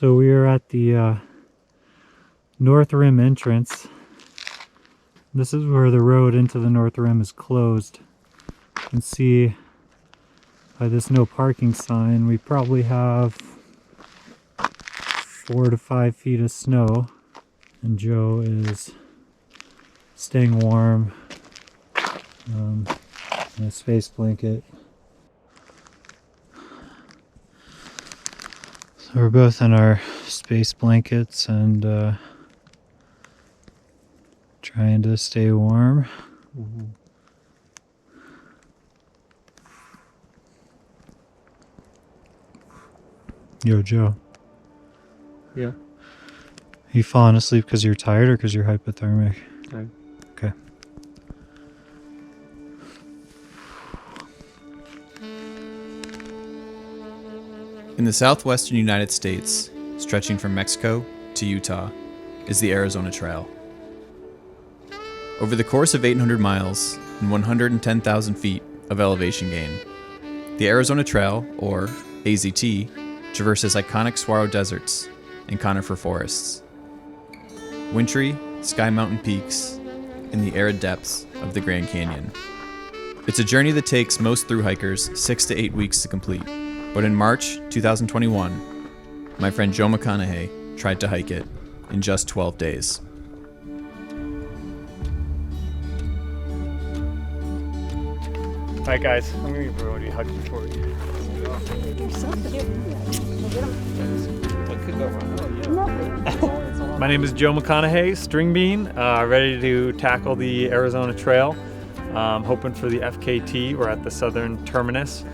So we are at the North Rim entrance. This is where the road into the North Rim is closed. You can see by this no parking sign, we probably have 4 to 5 feet of snow. And Joe is staying warm in a space blanket. So we're both in our space blankets and trying to stay warm. Yo, Joe. Yeah. You falling asleep because you're tired or because you're hypothermic? Tired. Okay. In the southwestern United States, stretching from Mexico to Utah, is the Arizona Trail. Over the course of 800 miles and 110,000 feet of elevation gain, the Arizona Trail, or AZT, traverses iconic saguaro deserts and conifer forests, wintry sky mountain peaks, and the arid depths of the Grand Canyon. It's a journey that takes most thru-hikers 6 to 8 weeks to complete. But in March 2021, my friend Joe McConaughy tried to hike it in just 12 days. Alright guys, I'm gonna give Brody a hug before we My name is Joe McConaughy, string bean, ready to tackle the Arizona Trail. Hoping for the FKT. We're at the southern terminus.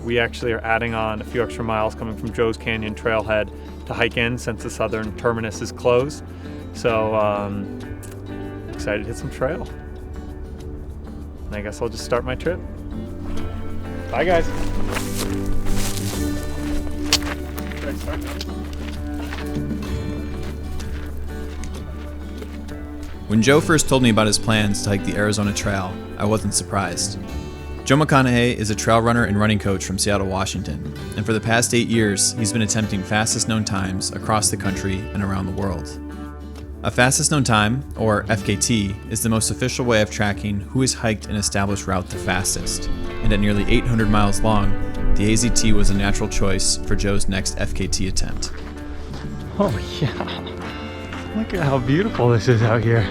We actually are adding on a few extra miles coming from Joe's Canyon trailhead to hike in since the southern terminus is closed. So excited to hit some trail. And I guess I'll just start my trip. Bye guys. When Joe first told me about his plans to hike the Arizona Trail, I wasn't surprised. Joe McConaughy is a trail runner and running coach from Seattle, Washington, and for the past 8 years, he's been attempting fastest known times across the country and around the world. A fastest known time, or FKT, is the most official way of tracking who has hiked an established route the fastest, and at nearly 800 miles long, the AZT was a natural choice for Joe's next FKT attempt. Oh yeah, look at how beautiful this is out here.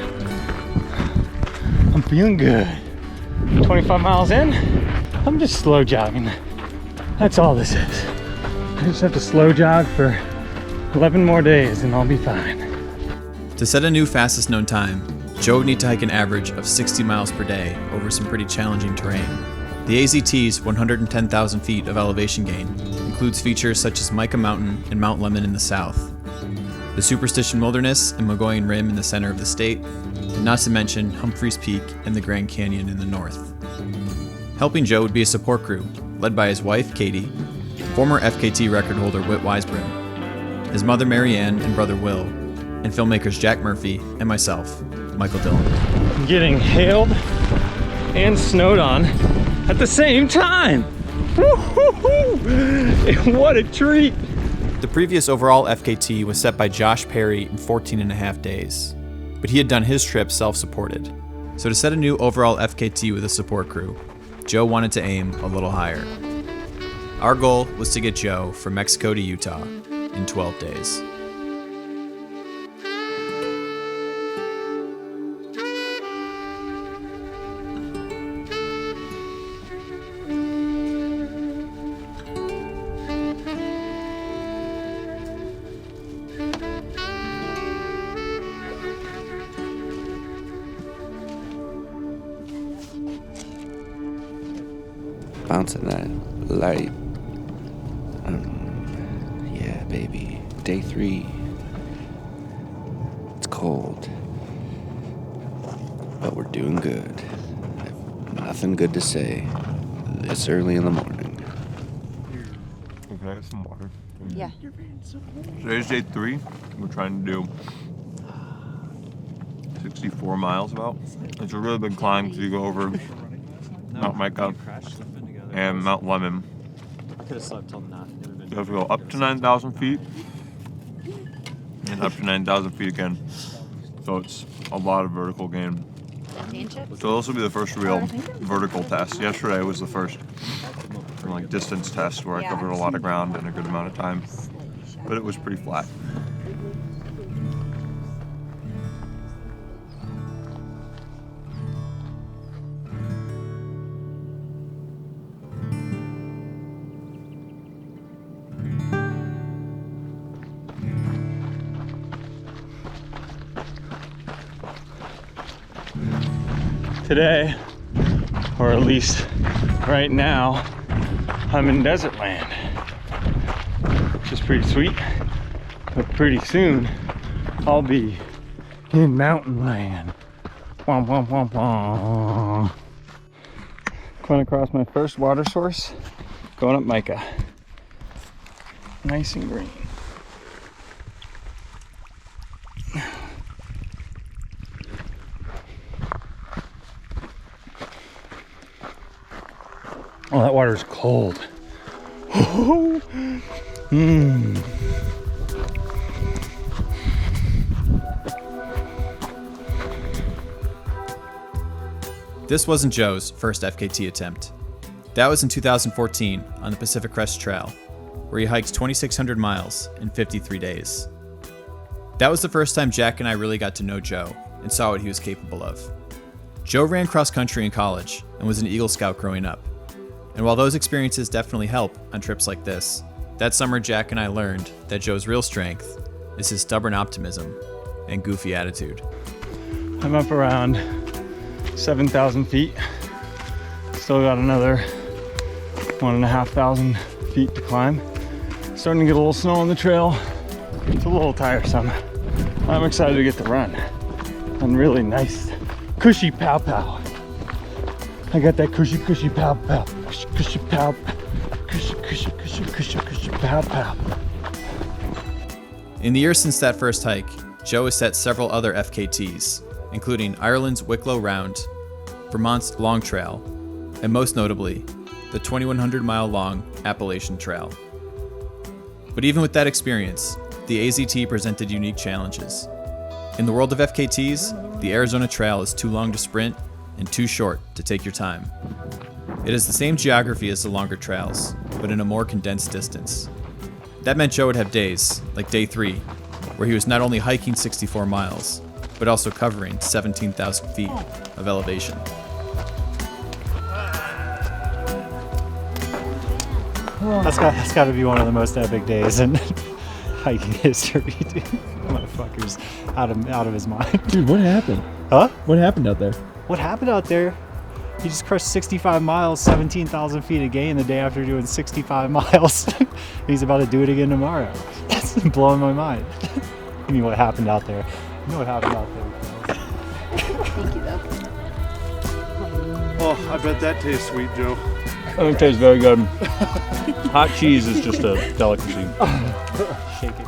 I'm feeling good. 25 miles in, I'm just slow jogging. That's all this is. I just have to slow jog for 11 more days and I'll be fine. To set a new fastest known time, Joe would need to hike an average of 60 miles per day over some pretty challenging terrain. The AZT's 110,000 feet of elevation gain includes features such as Mica Mountain and Mount Lemmon in the south, the Superstition Wilderness and Mogollon Rim in the center of the state, and not to mention Humphreys Peak and the Grand Canyon in the north. Helping Joe would be a support crew, led by his wife, Katie, former FKT record holder Whit Weisbrunn, his mother, Marianne, and brother, Will, and filmmakers Jack Murphy and myself, Michael Dillon. I'm getting hailed and snowed on at the same time. Woo-hoo-hoo! What a treat. The previous overall FKT was set by Josh Perry in 14 and a half days, but he had done his trip self-supported. So to set a new overall FKT with a support crew, Joe wanted to aim a little higher. Our goal was to get Joe from Mexico to Utah in 12 days. Bouncing that light. Yeah, baby. Day 3. It's cold. But we're doing good. I've nothing good to say this early in the morning. Can I have some water? Yeah. Today's day 3. We're trying to do 64 miles about. It's a really big climb because you go over Mount Mica and Mount Lemmon. I could have slept till 9. You have to go up to 9,000 feet and up to 9,000 feet again. So it's a lot of vertical gain. So this will be the first real vertical test. Yesterday was the first like distance test where I covered a lot of ground in a good amount of time, but it was pretty flat. Today, or at least right now, I'm in desert land, which is pretty sweet, but pretty soon I'll be in mountain land. Womp, womp, womp, womp. Going across my first water source, going up Micah. Nice and green. Oh, that water is cold. This wasn't Joe's first FKT attempt. That was in 2014 on the Pacific Crest Trail, where he hiked 2,600 miles in 53 days. That was the first time Jack and I really got to know Joe and saw what he was capable of. Joe ran cross country in college and was an Eagle Scout growing up. And while those experiences definitely help on trips like this, that summer Jack and I learned that Joe's real strength is his stubborn optimism and goofy attitude. I'm up around 7,000 feet. Still got another 1,500 feet to climb. Starting to get a little snow on the trail. It's a little tiresome. I'm excited to get to run on really nice, cushy pow pow. I got that cushy pow pow. Cushy pow, cushy pow pow. In the years since that first hike, Joe has set several other FKTs, including Ireland's Wicklow Round, Vermont's Long Trail, and most notably, the 2,100-mile-long Appalachian Trail. But even with that experience, the AZT presented unique challenges. In the world of FKTs, the Arizona Trail is too long to sprint and too short to take your time. It has the same geography as the longer trails, but in a more condensed distance. That meant Joe would have days, like day 3, where he was not only hiking 64 miles, but also covering 17,000 feet of elevation. That's got to be one of the most epic days in hiking history, dude. Motherfucker's out of his mind. Dude, what happened? Huh? What happened out there? What happened out there? He just crushed 65 miles, 17,000 feet a gain the day after doing 65 miles. He's about to do it again tomorrow. That's blowing my mind. I mean, what happened out there? You know what happened out there. Thank you, though. Oh, I bet that tastes sweet, Joe. It tastes very good. Hot cheese is just a delicacy. Shake it.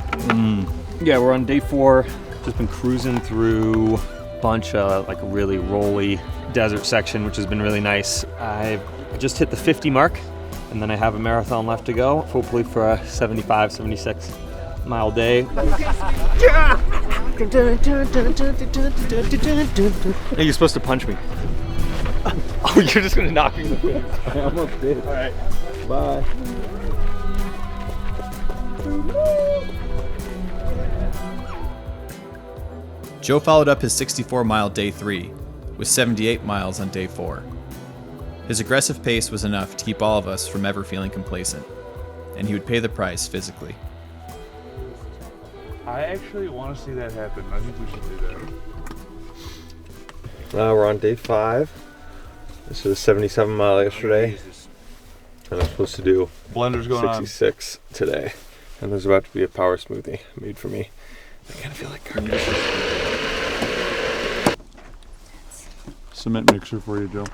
Yeah, we're on day 4. Just been cruising through a bunch of like a really rolly desert section, which has been really nice. I've just hit the 50 mark, and then I have a marathon left to go, hopefully for a 75, 76 mile day. Hey, you're supposed to punch me. Oh, you're just gonna knock me in the face. I almost did. All right. Bye. Joe followed up his 64-mile day 3 with 78 miles on day 4. His aggressive pace was enough to keep all of us from ever feeling complacent, and he would pay the price physically. I actually want to see that happen. I think we should do that. We're on day 5. This was a 77 mile yesterday, and I'm supposed to do Blender's going 66 today. And there's about to be a power smoothie made for me. I kind of feel like garbage. Cement mixer for you, Joe.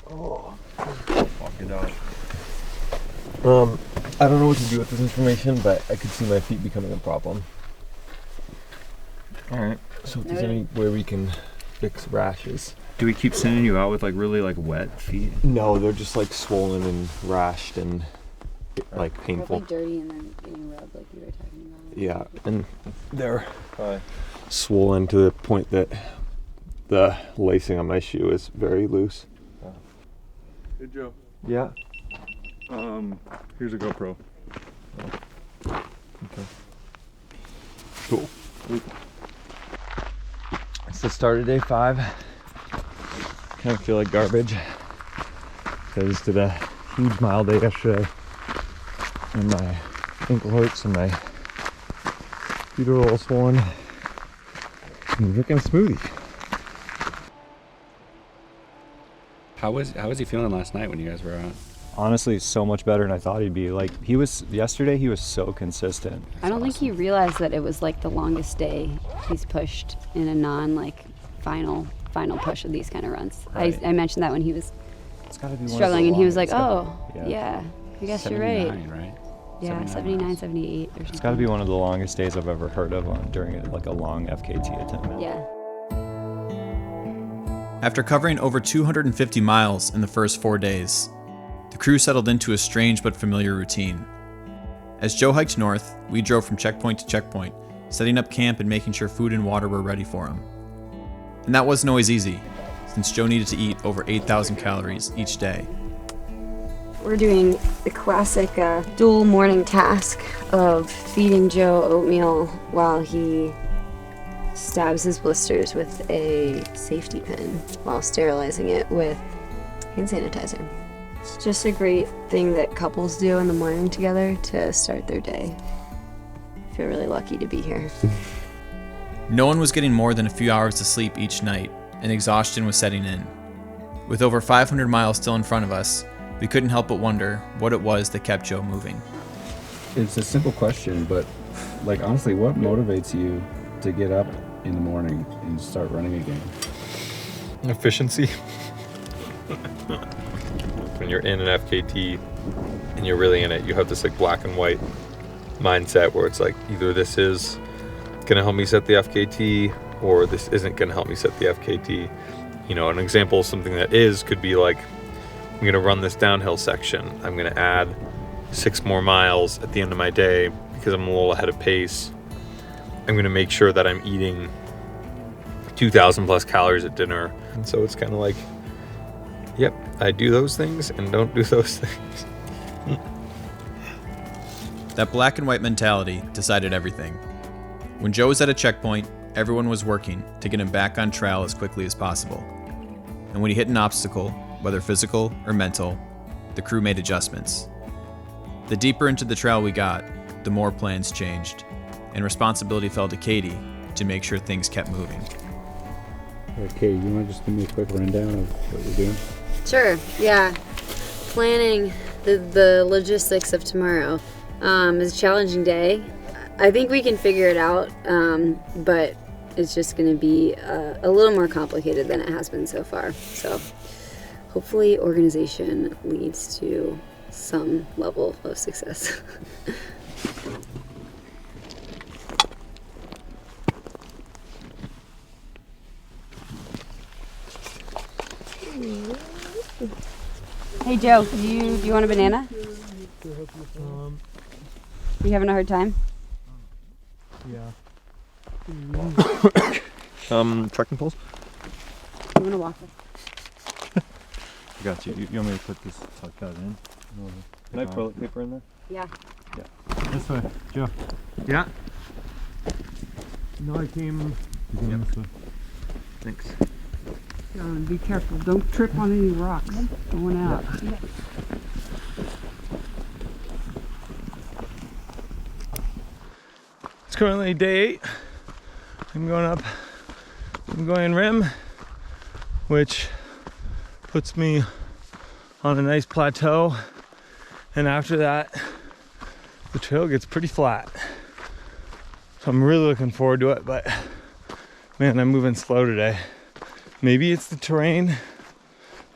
Oh, fuck it out. I don't know what to do with this information, but I could see my feet becoming a problem. Alright. So if there's any way we can fix rashes. Do we keep sending you out with like really like wet feet? No, they're just like swollen and rashed and like painful. Probably dirty and then getting rubbed like you were talking about. Yeah, and they're swollen to the point that the lacing on my shoe is very loose. Hey Joe. Yeah. Here's a GoPro. Okay. Cool. It's the start of day 5. Kind of feel like garbage. I just did a huge mile day yesterday, and my ankle hurts and my feet are a little swollen. I'm drinking a smoothie. How was he feeling last night when you guys were out? Honestly, so much better than I thought he'd be. Like, yesterday he was so consistent. I don't think he realized that it was like the longest day he's pushed in a final push of these kind of runs. Right. I mentioned that when he was It's gotta be struggling, and he was like, longest. oh, yeah, I guess you're right. Right? Yeah, 79, 78 or something. It's gotta be one of the longest days I've ever heard of during like a long FKT attempt. Yeah. After covering over 250 miles in the first 4 days, the crew settled into a strange but familiar routine. As Joe hiked north, we drove from checkpoint to checkpoint, setting up camp and making sure food and water were ready for him. And that wasn't always easy, since Joe needed to eat over 8,000 calories each day. We're doing the classic dual morning task of feeding Joe oatmeal while he stabs his blisters with a safety pin while sterilizing it with hand sanitizer. It's just a great thing that couples do in the morning together to start their day. I feel really lucky to be here. No one was getting more than a few hours of sleep each night, and exhaustion was setting in. With over 500 miles still in front of us, we couldn't help but wonder what it was that kept Joe moving. It's a simple question, but like honestly, what motivates you to get up in the morning and start running again? Efficiency. When you're in an FKT and you're really in it, you have this like black and white mindset where it's like either this is gonna help me set the FKT or this isn't gonna help me set the FKT. You know, an example of something that could be like, I'm gonna run this downhill section. I'm gonna add 6 more miles at the end of my day because I'm a little ahead of pace. I'm gonna make sure that I'm eating 2,000 plus calories at dinner. And so it's kind of like, yep, I do those things and don't do those things. That black and white mentality decided everything. When Joe was at a checkpoint, everyone was working to get him back on trail as quickly as possible. And when he hit an obstacle, whether physical or mental, the crew made adjustments. The deeper into the trail we got, the more plans changed, and responsibility fell to Katie to make sure things kept moving. Okay, you want to just give me a quick rundown of what you're doing? Sure, yeah. Planning the logistics of tomorrow is a challenging day. I think we can figure it out, but it's just going to be a little more complicated than it has been so far. So hopefully organization leads to some level of success. Hey Joe, do you want a banana? You having a hard time? Yeah. Trekking poles? You want to walk it? I got you. You want me to put this, tuck that in? Can I have toilet paper in there? Yeah. This way, Joe. Yeah. No, I came. This way. Thanks. Be careful. Don't trip on any rocks going out. It's currently day 8. I'm going rim, which puts me on a nice plateau, and after that the trail gets pretty flat. So I'm really looking forward to it, but man, I'm moving slow today. Maybe it's the terrain,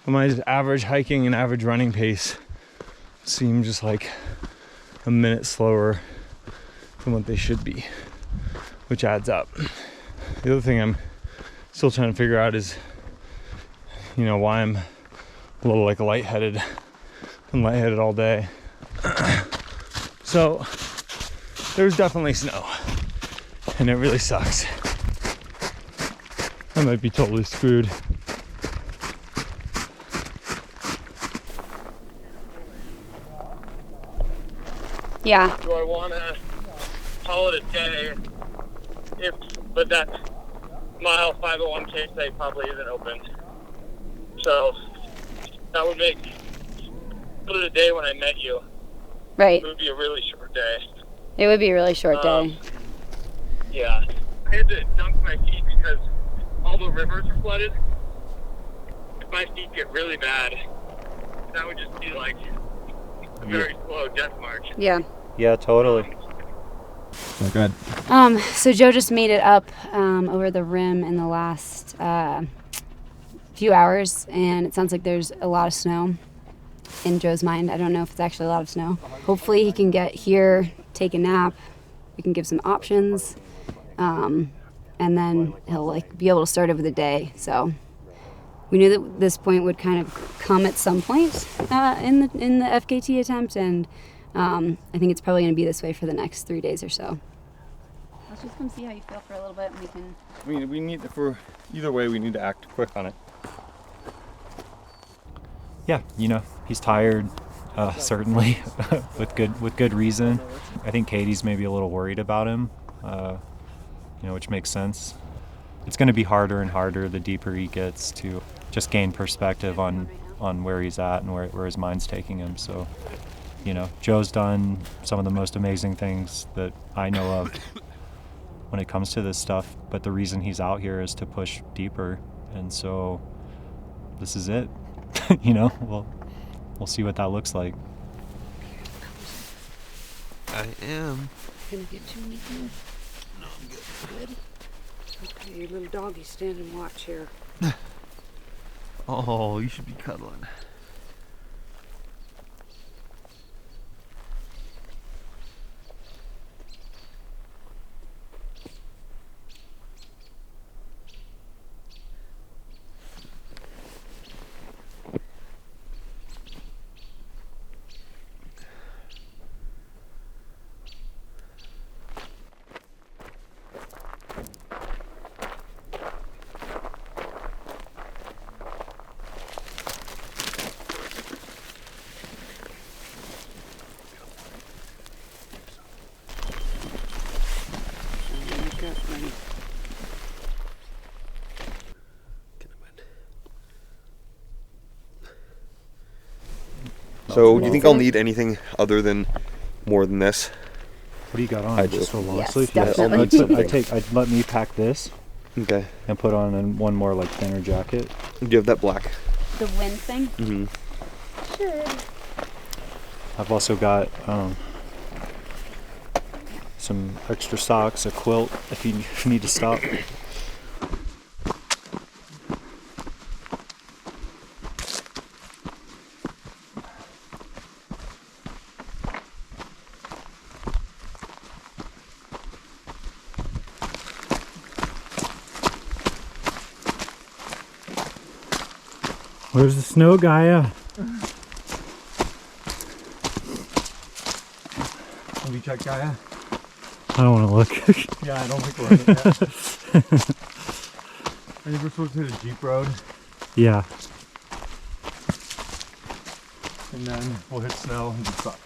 but my just average hiking and average running pace seem just like a minute slower than what they should be, which adds up. The other thing I'm still trying to figure out is, why I'm a little like lightheaded. Been lightheaded all day. So there's definitely snow, and it really sucks. I might be totally screwed. Yeah. Do I want to call it a day? But that mile 501k site probably isn't open. So that would make it a day when I met you. Right. It would be a really short day. It would be a really short day. Yeah. I had to dunk my feet because all the rivers are flooded. If my feet get really bad, that would just be like a very slow death march. Yeah. Yeah, totally. So go ahead. So Joe just made it up over the rim in the last few hours, and it sounds like there's a lot of snow in Joe's mind. I don't know if it's actually a lot of snow. Hopefully he can get here, take a nap, we can give some options, and then he'll like be able to start over the day. So we knew that this point would kind of come at some point in the FKT attempt, and I think it's probably going to be this way for the next 3 days or so. Let's just come see how you feel for a little bit, and we can... We need, either way, we need to act quick on it. Yeah, you know, he's tired, certainly, with good reason. I think Katie's maybe a little worried about him, you know, which makes sense. It's going to be harder and harder the deeper he gets to just gain perspective on where he's at and where his mind's taking him. So, you know, Joe's done some of the most amazing things that I know of when it comes to this stuff, but the reason he's out here is to push deeper, and so this is it. You know, we'll see what that looks like. I am. Gonna get too anything? No, I'm good. Good? Okay, little doggy, stand and watch here. Oh, you should be cuddling. So, do you think I'll need anything other than more than this? What do you got on? Just a long Yes, sleeve? definitely. I'd let me pack this. Okay. And put on one more like thinner jacket. Do you have that black? The wind thing? Mm-hmm. Sure. I've also got some extra socks, a quilt if you need to stop. Where's the snow, Gaia? Have you checked Gaia? I don't want to look. Yeah, I don't think we're in it yet. I think we're supposed to hit a Jeep road, Yeah. and then we'll hit snow and just stop.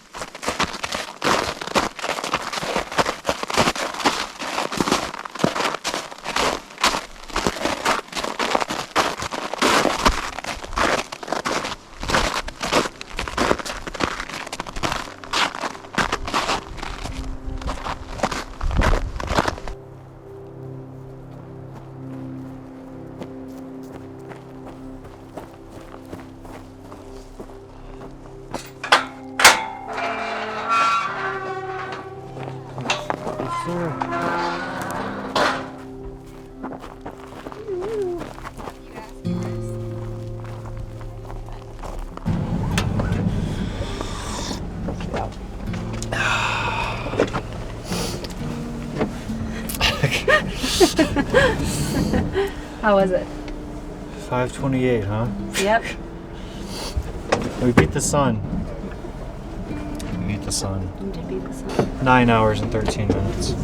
How was it? 5:28, huh? Yep. We beat the sun. We beat the sun. You did beat the sun. 9 hours and 13 minutes.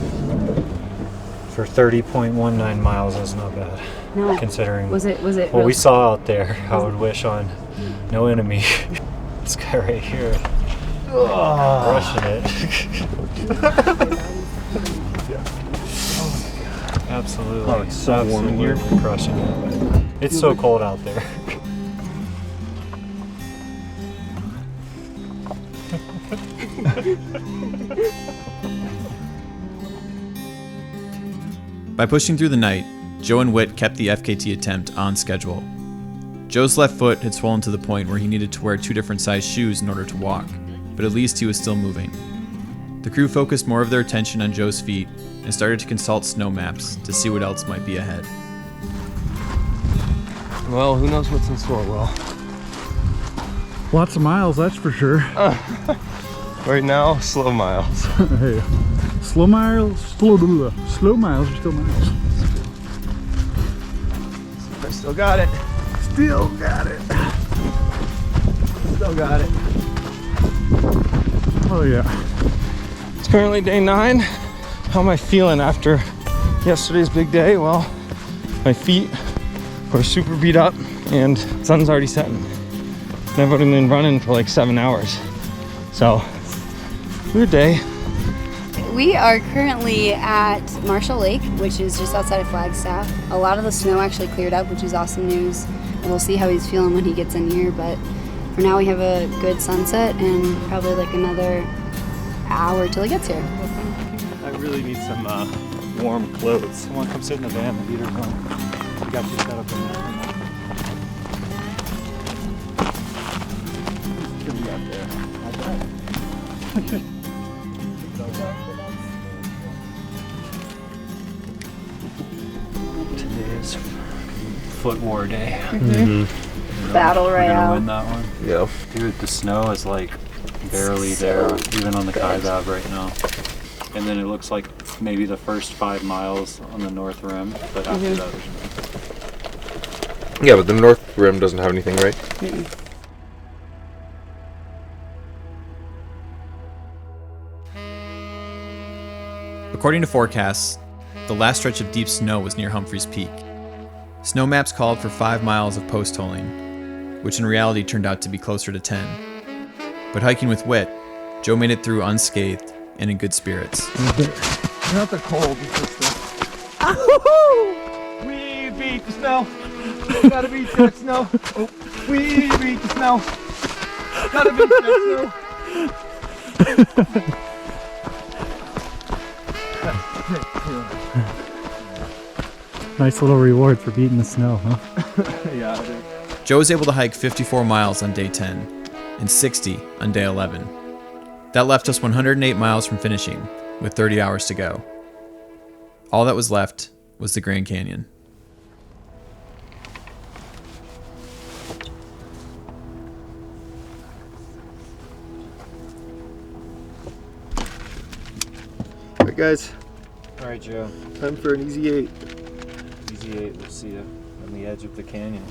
For 30.19 miles, that's not bad. No. Considering Was it what real- we saw out there, I would wish on no enemy. This guy right here. Rushing it. Absolutely. Oh, it's so warm in here. Crushing it. It's so cold out there. By pushing through the night, Joe and Whit kept the FKT attempt on schedule. Joe's left foot had swollen to the point where he needed to wear 2 different sized shoes in order to walk, but at least he was still moving. The crew focused more of their attention on Joe's feet and started to consult snow maps to see what else might be ahead. Well, who knows what's in store, Will? Lots of miles, that's for sure. Right now, slow miles. Hey, slow miles are still miles. I still got it. Still got it. Still got it. Oh yeah. It's currently day 9. How am I feeling after yesterday's big day? Well, my feet were super beat up and the sun's already setting. And I've only been running for like 7 hours. So, weird day. We are currently at Marshall Lake, which is just outside of Flagstaff. A lot of the snow actually cleared up, which is awesome news. And we'll see how he's feeling when he gets in here, but for now we have a good sunset and probably like another hour till he gets here. I really need some warm clothes. Someone come sit in the van, the heater's on. We got you set up in there. What do we got there? Today's foot war day. Battle We're Royale. gonna win that one. Yeah. Dude, the snow is like barely there, even on the Kaibab right now. And then it looks like maybe the first 5 miles on the north rim, but after that there's nothing. Yeah, but the north rim doesn't have anything, right? According to forecasts, the last stretch of deep snow was near Humphreys Peak. Snow maps called for 5 miles of post holing, which in reality turned out to be closer to 10. But hiking with Whit, Joe made it through unscathed and in good spirits. Not the cold, it's just the... We beat the snow. Gotta beat that snow. Oh, we beat the snow. Gotta beat that snow. Nice little reward for beating the snow, huh? Yeah, it is. Joe was able to hike 54 miles on day 10 and 60 on day 11. That left us 108 miles from finishing, with 30 hours to go. All that was left was the Grand Canyon. All right, guys. All right, Joe. Time for an easy 8. Easy 8. We'll see you on the edge of the canyon.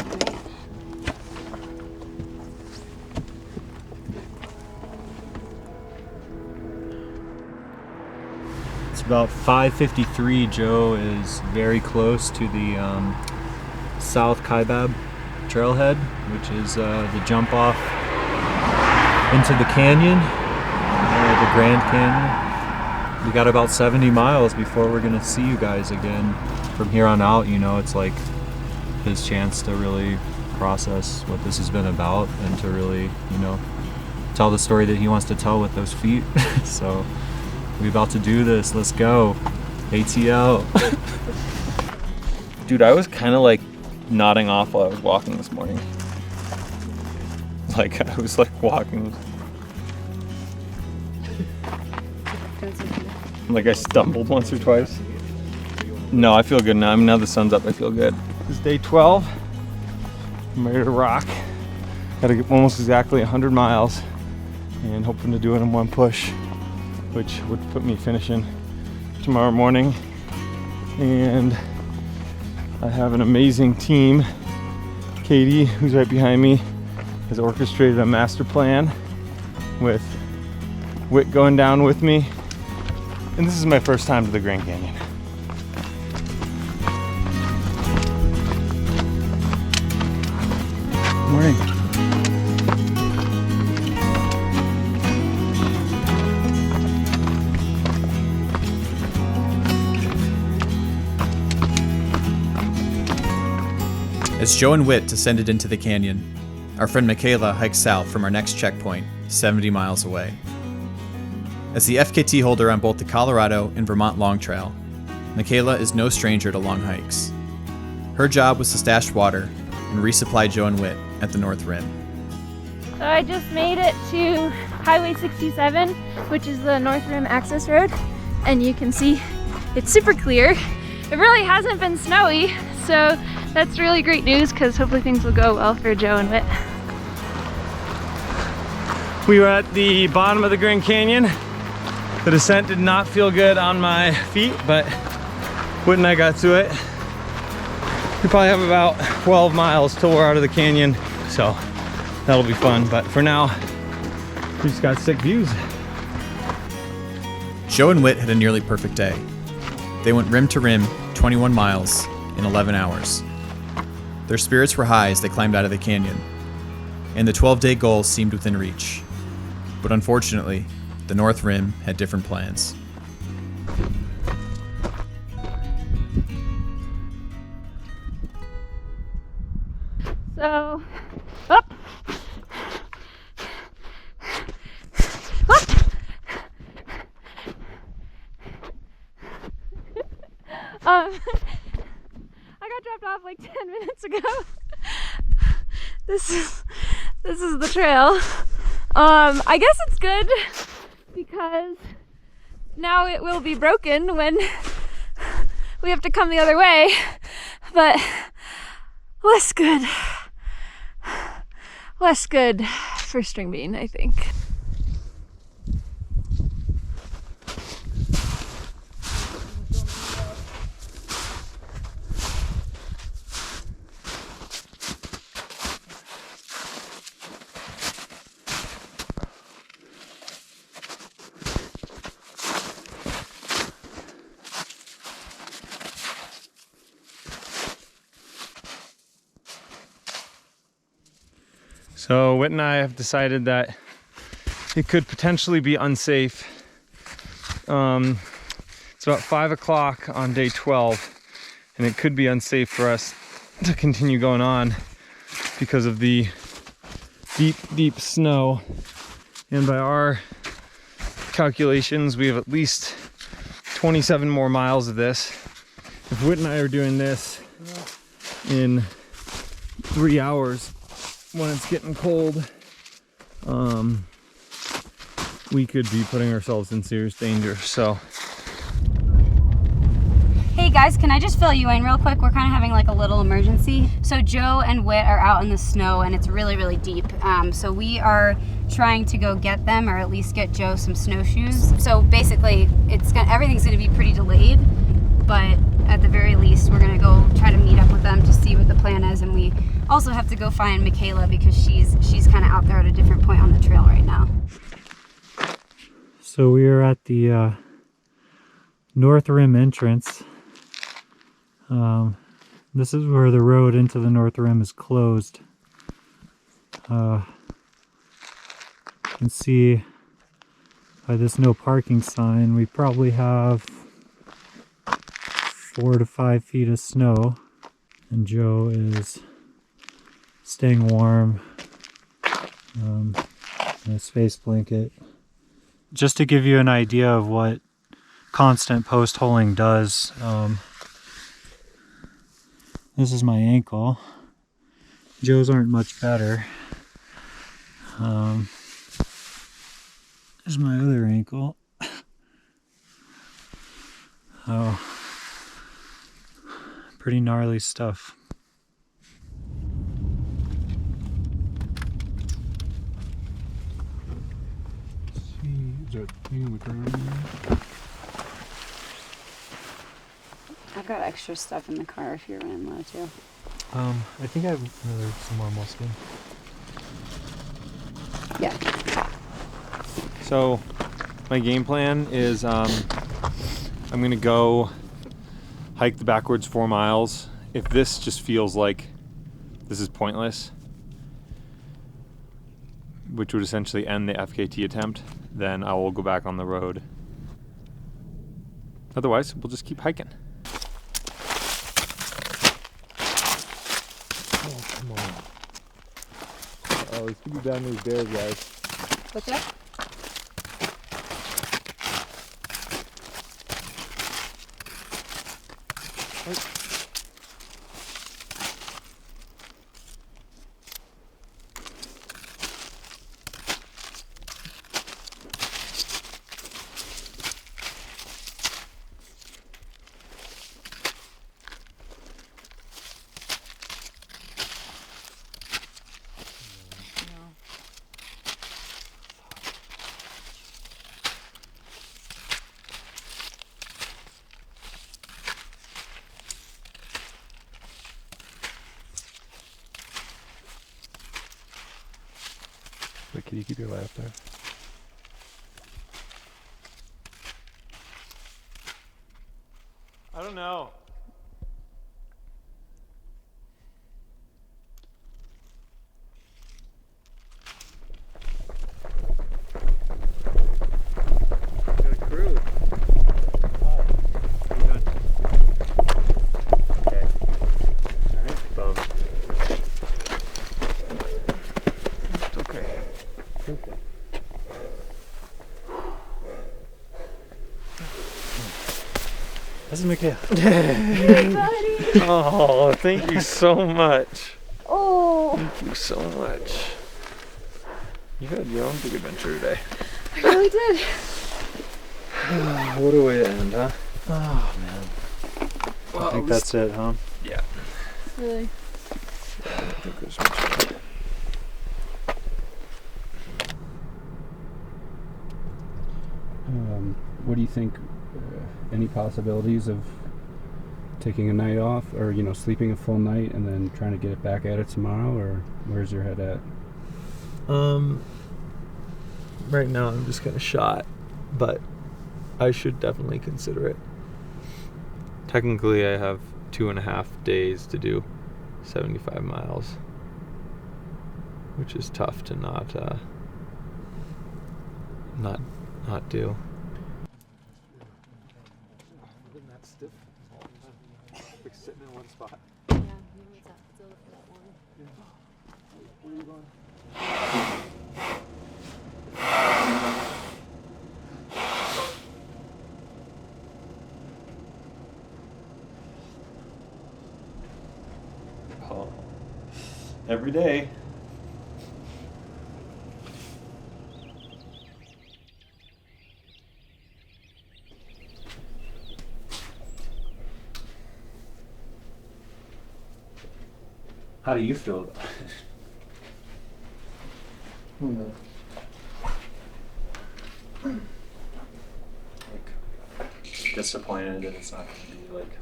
It's about 5:53. Joe is very close to the South Kaibab trailhead, which is the jump off into the canyon, the Grand Canyon. We got about 70 miles before we're gonna see you guys again. From here on out, you know, it's like his chance to really process what this has been about and to really, you know, tell the story that he wants to tell with those feet. So we about to do this. Let's go. ATL. Dude, I was kind of like nodding off while I was walking this morning. Like I was like walking. Like I stumbled once or twice. No, I feel good now. I mean, now the sun's up, I feel good. This is day 12. I'm ready to rock. Gotta get almost exactly 100 miles and hoping to do it in one push, which would put me finishing tomorrow morning. And I have an amazing team. Katie, who's right behind me, has orchestrated a master plan with Whit going down with me. And this is my first time to the Grand Canyon. Morning. As Joe and Whit descended into the canyon, our friend Michaela hiked south from our next checkpoint, 70 miles away. As the FKT holder on both the Colorado and Vermont Long Trail, Michaela is no stranger to long hikes. Her job was to stash water and resupply Joe and Whit at the North Rim. So I just made it to Highway 67, which is the North Rim access road, and you can see it's super clear. It really hasn't been snowy, so that's really great news because hopefully things will go well for Joe and Whit. We were at the bottom of the Grand Canyon. The descent did not feel good on my feet, but Whit and I got to it. We probably have about 12 miles till we're out of the canyon, so that'll be fun. But for now, we just got sick views. Joe and Whit had a nearly perfect day. They went rim to rim, 21 miles, in 11 hours. Their spirits were high as they climbed out of the canyon, and the 12-day goal seemed within reach. But unfortunately, the North Rim had different plans. So, up. Up. I got dropped off like 10 minutes ago. This is the trail. I guess it's good because now it will be broken when we have to come the other way, but less good for string bean, I think. So Whit and I have decided that it could potentially be unsafe. It's about 5 o'clock on day 12, and it could be unsafe for us to continue going on because of the deep snow. And by our calculations, we have at least 27 more miles of this. If Whit and I are doing this in 3 hours, when it's getting cold, we could be putting ourselves in serious danger. So Hey guys, can I just fill you in real quick? We're kind of having like a little emergency. So Joe and Whit are out in the snow and it's really deep. So we are trying to go get them, or at least get Joe some snowshoes. So basically everything's gonna be pretty delayed, but at the very least we're gonna go try to meet up with them to see what the plan is. And we also have to go find Michaela because she's kind of out there at a different point on the trail right now. So we are at the North Rim entrance. This is where the road into the North Rim is closed. You can see by this no parking sign, we probably have 4 to 5 feet of snow, and Joe is staying warm in a space blanket. Just to give you an idea of what constant post holing does, this is my ankle. Joe's aren't much better. There's my other ankle. Oh, pretty gnarly stuff. Is that thing in the car? I've got extra stuff in the car if you're running low too. I think I have some more moleskin. Yeah. So My game plan is I'm gonna go hike the backwards 4 miles. If this just feels like this is pointless, which would essentially end the FKT attempt, then I will go back on the road. Otherwise, we'll just keep hiking. Oh, come on. Oh, he's gonna be down these bears, guys. What's that? Wait, can you keep your light up there? I don't know. Got a crew. Okay. Alright. Bum. Okay. This is Mcconaughy. Oh, thank you so much. Oh, Thank you so much. You had your own big adventure today. I really did. What a way to end, huh? Oh man. Well, I think that's it, huh? Yeah. Really? I don't think there's much more. What do you think? Any possibilities of taking a night off, or sleeping a full night and then trying to get it back at it tomorrow, or where's your head at? Right now I'm just kind of shot, but I should definitely consider it. Technically, I have 2.5 days to do 75 miles, which is tough to not do. Sitting in one spot. Yeah, you might have to look for that one. Where are you going? Oh, every day. How do you feel about it? Like, disappointed that it's not going to be like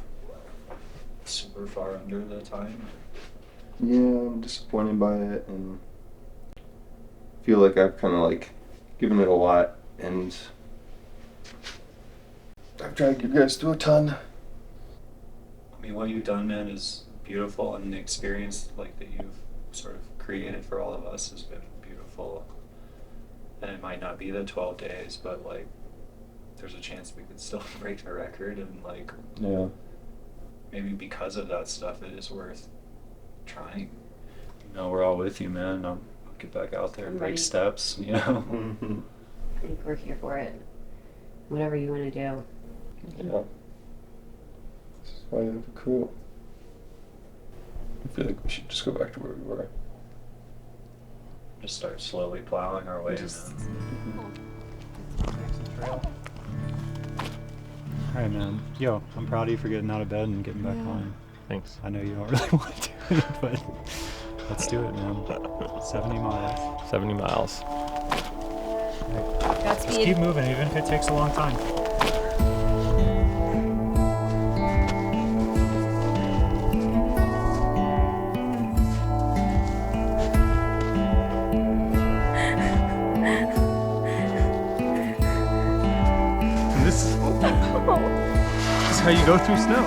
super far under the time. Yeah, I'm disappointed by it, and feel like I've kind of like given it a lot, and I've dragged you guys through a ton. I mean, what you've done, man, is beautiful, and the experience like that you've sort of created for all of us has been beautiful. And it might not be the 12 days, but like there's a chance we could still break the record, and like maybe because of that stuff it is worth trying. We're all with you, man. I'll get back out there and break steps, I think we're here for it. Whatever you want to do. Yeah. This is why you have a crew. I feel like we should just go back to where we were. Just start slowly plowing our way, man. Alright, man. Yo, I'm proud of you for getting out of bed and getting back on. Thanks. I know you don't really want to do it, but let's do it, man. 70 miles. 70 miles. Just keep moving, even if it takes a long time. this is how you go through snow.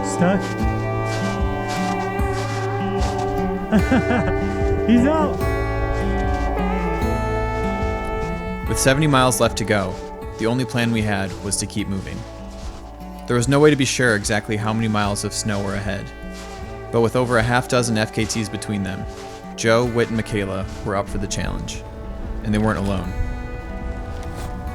Stuck? He's out! With 70 miles left to go, the only plan we had was to keep moving. There was no way to be sure exactly how many miles of snow were ahead, but with over a half dozen FKTs between them, Joe, Whit, and Michaela were up for the challenge, and they weren't alone.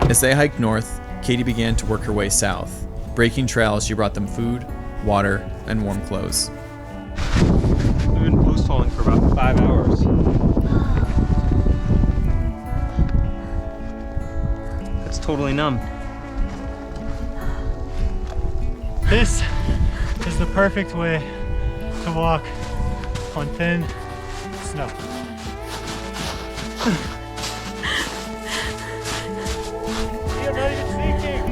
As they hiked north, Katie began to work her way south. Breaking trail as she brought them food, water, and warm clothes. We've been post hauling for about 5 hours. It's totally numb. This is the perfect way to walk on thin snow. You're not even sinking.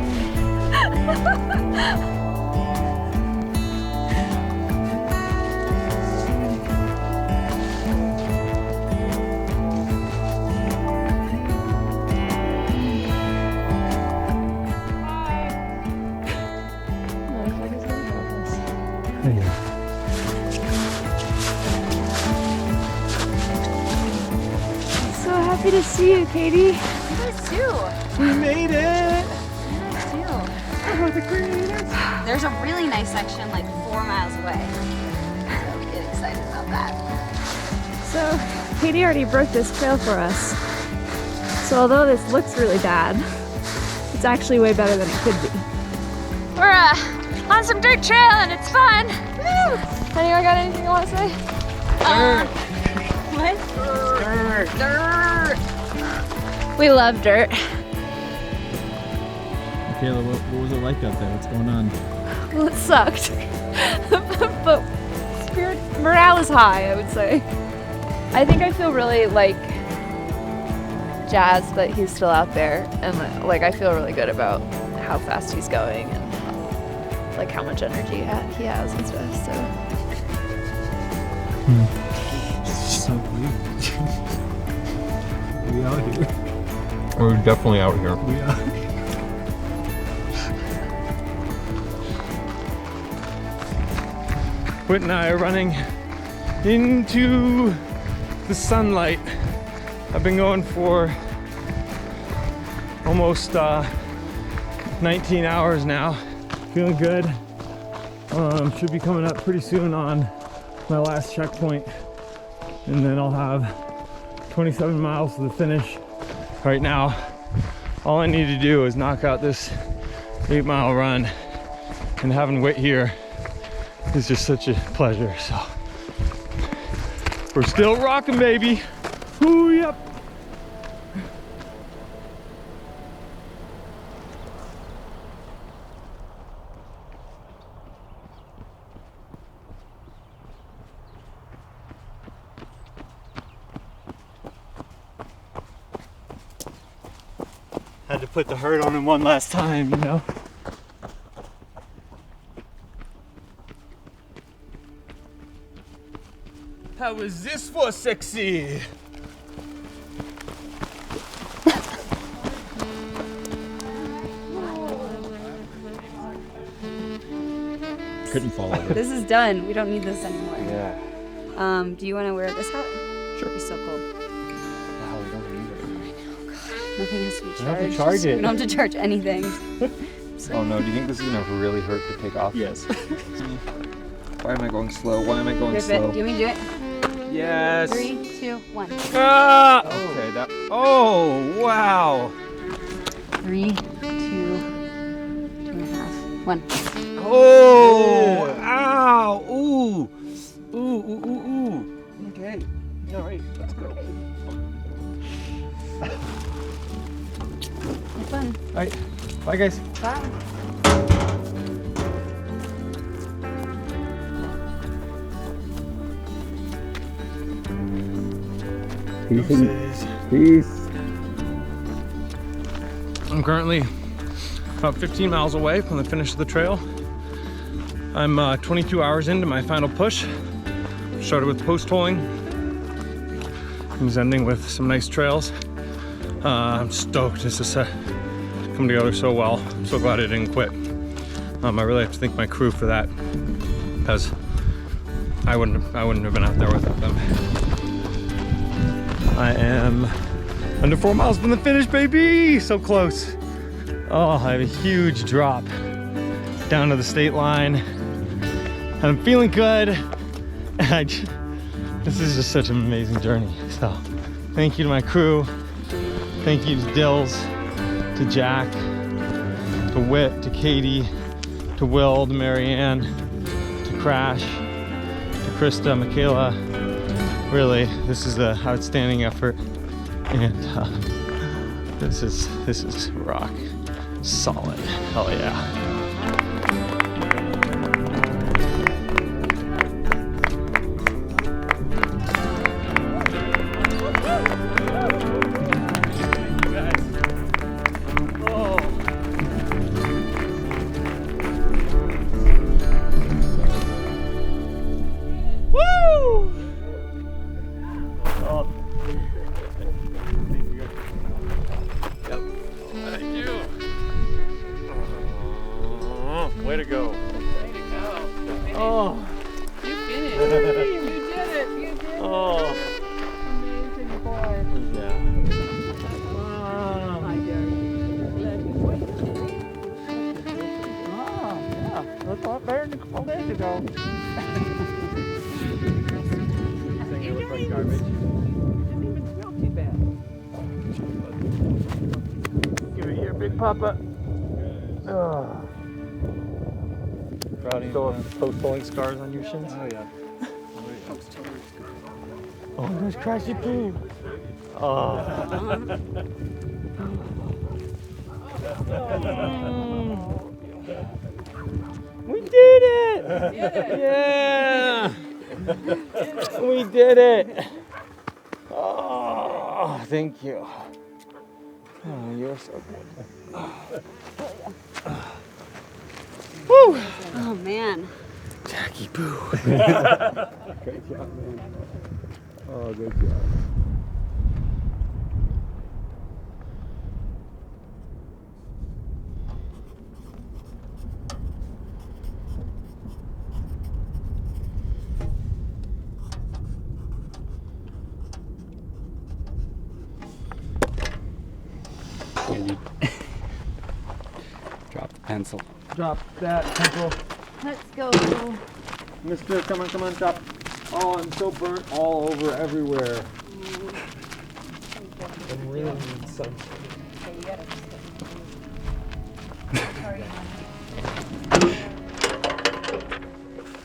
So happy to see you, Katie. You guys too. We made it! You guys too. Oh, the creators! There's a really nice section like 4 miles away. So we get excited about that. So Katie already broke this trail for us. So although this looks really bad, it's actually way better than it could be. We're on some dirt trail and it's fun. Woo! Anyone got anything you want to say? What? Dirt. Dirt. We love dirt. Michaela, what was it like out there? What's going on? Well, it sucked. But morale is high, I would say. I think I feel really like jazzed that he's still out there, and like I feel really good about how fast he's going and like how much energy he has and stuff. So. So weird. We out here. We're definitely out here. We out here. Whit and I are running into the sunlight. I've been going for almost 19 hours now. Feeling good. Should be coming up pretty soon on my last checkpoint, and then I'll have 27 miles to the finish. Right now, all I need to do is knock out this 8-mile run, and having Whit here is just such a pleasure. So we're still rocking, baby. Ooh, yep. Had to put the hurt on him one last time, you know? How is this for sexy? Couldn't fall over. This is done. We don't need this anymore. Yeah. Do you want to wear this hat? Sure. You're so cold. No, we don't need it. Nothing has to be charged. You don't have to charge it. We don't have to charge anything. Oh no, do you think this is gonna really hurt to take off? Yes. Why am I going slow? Why am I going Rip slow? it. Do you want me to do it? Yes. 3, 2, 1. Ah! Okay, that. Oh, wow. 3, 2, 2.5, 1. Oh, ow, ooh. Ooh, ooh, ooh, ooh. Okay, all right, let's go. Have fun. All right, bye guys. Bye. Peace. I'm currently about 15 miles away from the finish of the trail. I'm 22 hours into my final push. Started with post holing. He's ending with some nice trails. I'm stoked. This has come together so well. I'm so glad I didn't quit. I really have to thank my crew for that, because I wouldn't have been out there without them. I am under 4 miles from the finish, baby! So close. Oh, I have a huge drop down to the state line. I'm feeling good. This is just such an amazing journey. So, thank you to my crew. Thank you to Dills, to Jack, to Whit, to Katie, to Will, to Marianne, to Crash, to Krista, Michaela. Really, this is an outstanding effort, and this is rock solid. Hell yeah. Way to go. Way to go. Oh. You finished. You did it. You did it. Oh. Amazing boy. Yeah. Hi, Gary. Oh, yeah. That's a lot better than a couple days ago. You look like garbage. It doesn't even smell too bad. Give it here, big papa. Oh. Still have post-holing scars on your shins? Oh, yeah. Oh, there's Crashy Poo. Oh. We did it! Yeah! We did it! Oh, thank you. Oh, you're so good. Woo! Oh man. Jackie Boo. Great job, man. Oh, good job. Drop the pencil. Drop that pencil. Let's go. Mister, come on, drop. Oh, I'm so burnt all over everywhere. I really need sunscreen.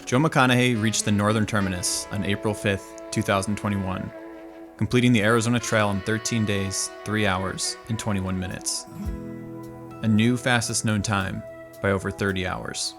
Joe McConaughy reached the northern terminus on April 5th, 2021, completing the Arizona Trail in 13 days, 3 hours, and 21 minutes. A new fastest known time by over 30 hours.